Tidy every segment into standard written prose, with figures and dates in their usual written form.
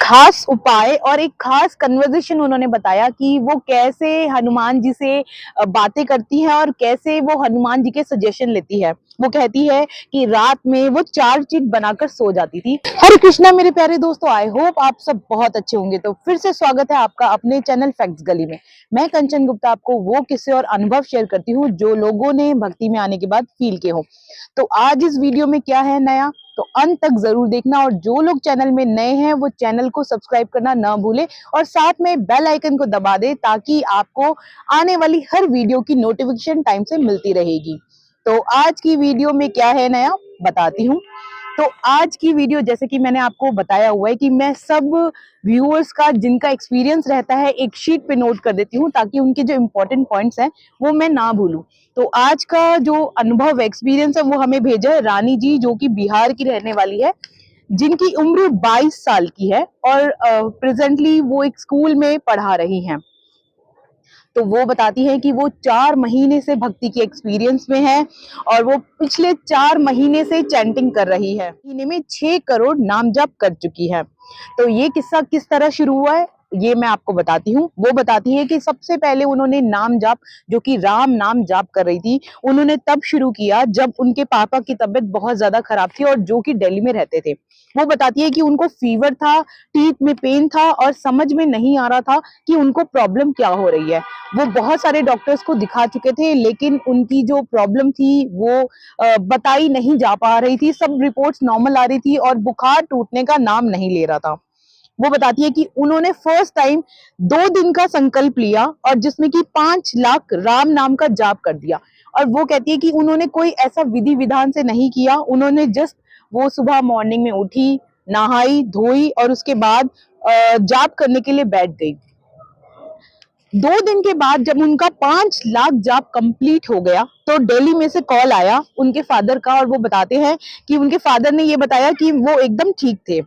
खास उपाय और एक खास कन्वर्सेशन उन्होंने बताया कि वो कैसे हनुमान जी से बातें करती है और कैसे वो हनुमान जी के सजेशन लेती है। वो कहती है कि रात में वो 4 चीट बनाकर सो जाती थी। हरे कृष्णा मेरे प्यारे दोस्तों, आई होप आप सब बहुत अच्छे होंगे। तो फिर से स्वागत है आपका अपने चैनल फैक्ट्स गली में। मैं कंचन गुप्ता आपको वो किस्से और अनुभव शेयर करती हूँ जो लोगों ने भक्ति में आने के बाद फील किए हो। तो आज इस वीडियो में क्या है नया, तो अंत तक जरूर देखना। और जो लोग चैनल में नए हैं वो चैनल को सब्सक्राइब करना ना भूले और साथ में बेल आइकन को दबा दे ताकि आपको आने वाली हर वीडियो की नोटिफिकेशन टाइम से मिलती रहेगी। तो आज की वीडियो में क्या है नया बताती हूँ। तो आज की वीडियो जैसे कि मैंने आपको बताया हुआ है कि मैं सब व्यूअर्स का जिनका एक्सपीरियंस रहता है एक शीट पे नोट कर देती हूँ ताकि उनके जो इम्पोर्टेंट पॉइंट्स हैं वो मैं ना भूलूं। तो आज का जो अनुभव एक्सपीरियंस है वो हमें भेजा है रानी जी, जो कि बिहार की रहने वाली है, जिनकी उम्र 22 साल की है और प्रेजेंटली वो एक स्कूल में पढ़ा रही हैं। तो वो बताती है कि वो 4 महीने से भक्ति के एक्सपीरियंस में है और वो पिछले 4 महीने से चैंटिंग कर रही है। महीने में 6 करोड़ नाम जप कर चुकी है। तो ये किस्सा किस तरह शुरू हुआ है ये मैं आपको बताती हूँ। वो बताती है कि सबसे पहले उन्होंने नाम जाप, जो कि राम नाम जाप कर रही थी, उन्होंने तब शुरू किया जब उनके पापा की तबीयत बहुत ज्यादा खराब थी और जो कि दिल्ली में रहते थे। वो बताती है कि उनको फीवर था, टीथ में पेन था और समझ में नहीं आ रहा था कि उनको प्रॉब्लम क्या हो रही है। वो बहुत सारे डॉक्टर्स को दिखा चुके थे लेकिन उनकी जो प्रॉब्लम थी वो बताई नहीं जा पा रही थी। सब रिपोर्ट्स नॉर्मल आ रही थी और बुखार टूटने का नाम नहीं ले रहा था। वो बताती है कि उन्होंने फर्स्ट टाइम 2 दिन का संकल्प लिया और जिसमें कि 5 लाख राम नाम का जाप कर दिया। और वो कहती है कि उन्होंने कोई ऐसा विधि विधान से नहीं किया, उन्होंने जस्ट वो सुबह मॉर्निंग में उठी, नहाई धोई और उसके बाद जाप करने के लिए बैठ गई। 2 दिन के बाद जब उनका 5 लाख जाप कंप्लीट हो गया तो दिल्ली में से कॉल आया उनके फादर का और वो बताते हैं कि उनके फादर ने ये बताया कि वो एकदम ठीक थे।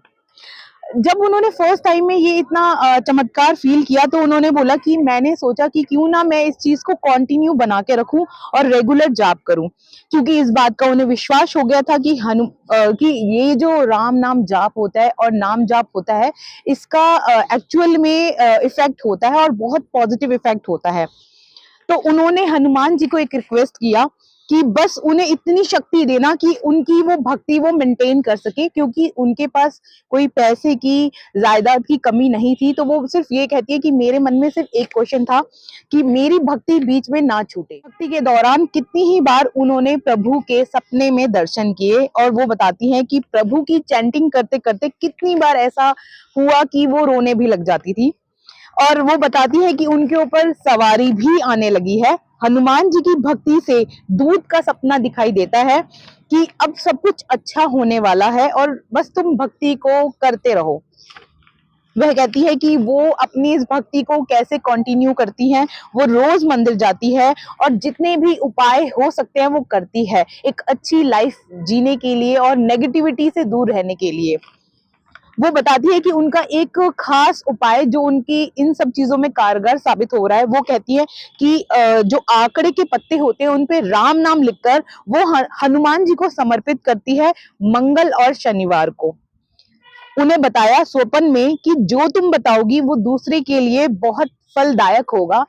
जब उन्होंने फर्स्ट टाइम में ये इतना चमत्कार फील किया तो उन्होंने बोला कि मैंने सोचा कि क्यों ना मैं इस चीज को कंटिन्यू बना के रखूं और रेगुलर जाप करूं, क्योंकि इस बात का उन्हें विश्वास हो गया था कि कि ये जो राम नाम जाप होता है और नाम जाप होता है इसका एक्चुअल में इफेक्ट होता है और बहुत पॉजिटिव इफेक्ट होता है। तो उन्होंने हनुमान जी को एक रिक्वेस्ट किया कि बस उन्हें इतनी शक्ति देना कि उनकी वो भक्ति वो मेंटेन कर सके, क्योंकि उनके पास कोई पैसे की जायदाद की कमी नहीं थी। तो वो सिर्फ ये कहती है कि मेरे मन में सिर्फ एक क्वेश्चन था कि मेरी भक्ति बीच में ना छूटे। भक्ति के दौरान कितनी ही बार उन्होंने प्रभु के सपने में दर्शन किए और वो बताती हैं कि प्रभु की चैंटिंग करते करते कितनी बार ऐसा हुआ कि वो रोने भी लग जाती थी। और वो बताती है कि उनके ऊपर सवारी भी आने लगी है। हनुमान जी की भक्ति से दूत का सपना दिखाई देता है कि अब सब कुछ अच्छा होने वाला है और बस तुम भक्ति को करते रहो। वह कहती है कि वो अपनी इस भक्ति को कैसे कंटिन्यू करती हैं। वो रोज मंदिर जाती है और जितने भी उपाय हो सकते हैं वो करती है एक अच्छी लाइफ जीने के लिए और नेगेटिविटी से दूर रहने के लिए। वो बताती है कि उनका एक खास उपाय जो उनकी इन सब चीजों में कारगर साबित हो रहा है, वो कहती है कि जो आंकड़े के पत्ते होते हैं उन पे राम नाम लिखकर वो हनुमान जी को समर्पित करती है मंगल और शनिवार को। उन्हें बताया स्वप्न में कि जो तुम बताओगी वो दूसरे के लिए बहुत फलदायक होगा।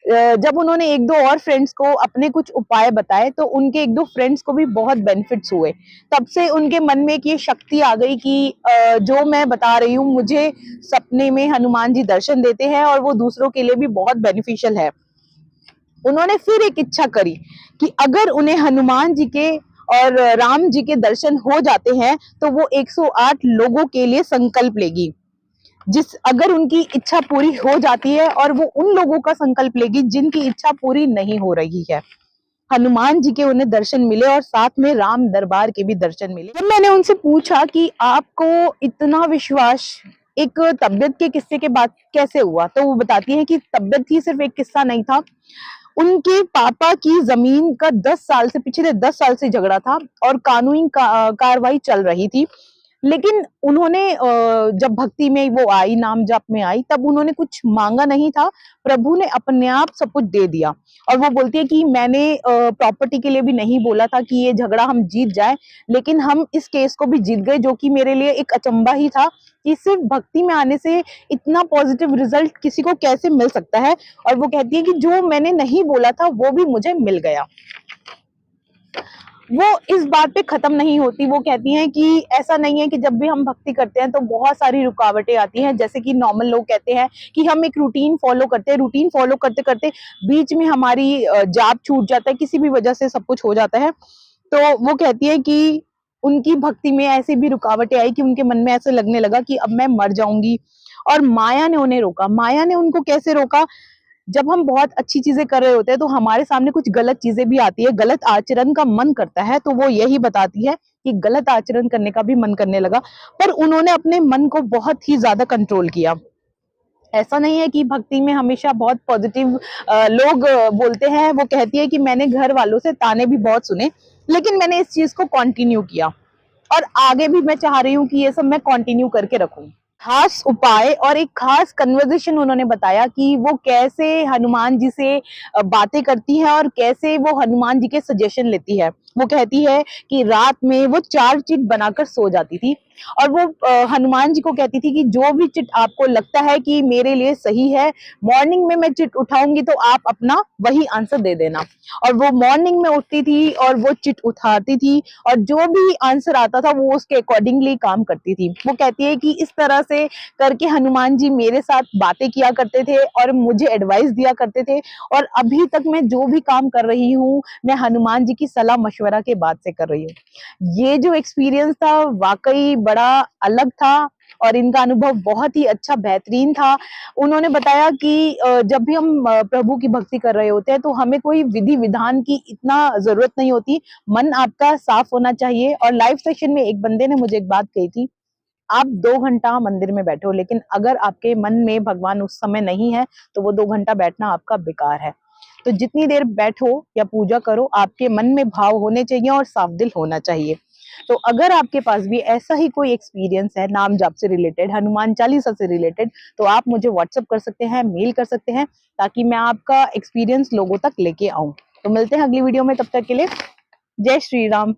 जब उन्होंने एक दो और फ्रेंड्स को अपने कुछ उपाय बताए तो उनके एक दो फ्रेंड्स को भी बहुत बेनिफिट्स हुए। तब से उनके मन में एक ये शक्ति आ गई कि जो मैं बता रही हूँ मुझे सपने में हनुमान जी दर्शन देते हैं और वो दूसरों के लिए भी बहुत बेनिफिशियल है। उन्होंने फिर एक इच्छा करी कि अगर उन्हें हनुमान जी के और राम जी के दर्शन हो जाते हैं तो वो 108 लोगों के लिए संकल्प लेगी। जिस अगर उनकी इच्छा पूरी हो जाती है और वो उन लोगों का संकल्प लेगी जिनकी इच्छा पूरी नहीं हो रही है। हनुमान जी के उन्हें दर्शन मिले और साथ में राम दरबार के भी दर्शन मिले। जब मैंने उनसे पूछा कि आपको इतना विश्वास एक तबियत के किस्से के बाद कैसे हुआ, तो वो बताती है कि तबियत ही सिर्फ एक किस्सा नहीं था। उनके पापा की जमीन का 10 साल से पिछले 10 साल से झगड़ा था और कानूनी कार्रवाई चल रही थी। लेकिन उन्होंने जब भक्ति में वो आई, नाम जप में आई, तब उन्होंने कुछ मांगा नहीं था, प्रभु ने अपने आप सब कुछ दे दिया। और वो बोलती है कि मैंने प्रॉपर्टी के लिए भी नहीं बोला था कि ये झगड़ा हम जीत जाए, लेकिन हम इस केस को भी जीत गए, जो कि मेरे लिए एक अचंबा ही था कि सिर्फ भक्ति में आने से इतना पॉजिटिव रिजल्ट किसी को कैसे मिल सकता है। और वो कहती है कि जो मैंने नहीं बोला था वो भी मुझे मिल गया। वो इस बात पे खत्म नहीं होती। वो कहती हैं कि ऐसा नहीं है कि जब भी हम भक्ति करते हैं तो बहुत सारी रुकावटें आती हैं, जैसे कि नॉर्मल लोग कहते हैं कि हम एक रूटीन फॉलो करते हैं, रूटीन फॉलो करते करते बीच में हमारी जाप छूट जाता है, किसी भी वजह से सब कुछ हो जाता है। तो वो कहती है कि उनकी भक्ति में ऐसी भी रुकावटें आई कि उनके मन में ऐसे लगने लगा कि अब मैं मर जाऊंगी। और माया ने उन्हें रोका। माया ने उनको कैसे रोका? जब हम बहुत अच्छी चीजें कर रहे होते हैं तो हमारे सामने कुछ गलत चीजें भी आती है, गलत आचरण का मन करता है, तो वो यही बताती है कि गलत आचरण करने का भी मन करने लगा। पर उन्होंने अपने मन को बहुत ही ज्यादा कंट्रोल किया। ऐसा नहीं है कि भक्ति में हमेशा बहुत पॉजिटिव लोग बोलते हैं। वो कहती है कि मैंने घर वालों से ताने भी बहुत सुने, लेकिन मैंने इस चीज को कंटिन्यू किया और आगे भी मैं चाह रही हूँ कि ये सब मैं कंटिन्यू करके रखूं। खास उपाय और एक खास कन्वर्सेशन उन्होंने बताया कि वो कैसे हनुमान जी से बातें करती है और कैसे वो हनुमान जी के सजेशन लेती है। वो कहती है कि रात में वो 4 चिट बनाकर सो जाती थी और वो हनुमान जी को कहती थी कि जो भी चिट आपको लगता है कि मेरे लिए सही है, मॉर्निंग में मैं चिट उठाऊंगी तो आप अपना वही आंसर दे देना। और वो मॉर्निंग में उठती थी और वो चिट उठाती थी और जो भी आंसर आता था वो उसके अकॉर्डिंगली काम करती थी। वो कहती है कि इस तरह से करके हनुमान जी मेरे साथ बातें किया करते थे और मुझे एडवाइस दिया करते थे। और अभी तक मैं जो भी काम कर रही हूँ, मैं हनुमान जी की सलाह मशवरा के बाद से कर रही हूँ। ये जो एक्सपीरियंस था वाकई बड़ा अलग था और इनका अनुभव बहुत ही अच्छा बेहतरीन था। उन्होंने बताया कि जब भी हम प्रभु की भक्ति कर रहे होते हैं तो हमें कोई विधि विधान की इतना जरूरत नहीं होती, मन आपका साफ होना चाहिए। और लाइव सेशन में एक बंदे ने मुझे एक बात कही थी, आप 2 घंटा मंदिर में बैठो, लेकिन अगर आपके मन में भगवान उस समय नहीं है तो वो 2 घंटा बैठना आपका बेकार है। तो जितनी देर बैठो या पूजा करो, आपके मन में भाव होने चाहिए और साफ दिल होना चाहिए। तो अगर आपके पास भी ऐसा ही कोई एक्सपीरियंस है नाम जाप से रिलेटेड, हनुमान चालीसा से रिलेटेड, तो आप मुझे व्हाट्सएप कर सकते हैं, मेल कर सकते हैं, ताकि मैं आपका एक्सपीरियंस लोगों तक लेके आऊं। तो मिलते हैं अगली वीडियो में, तब तक के लिए जय श्री राम।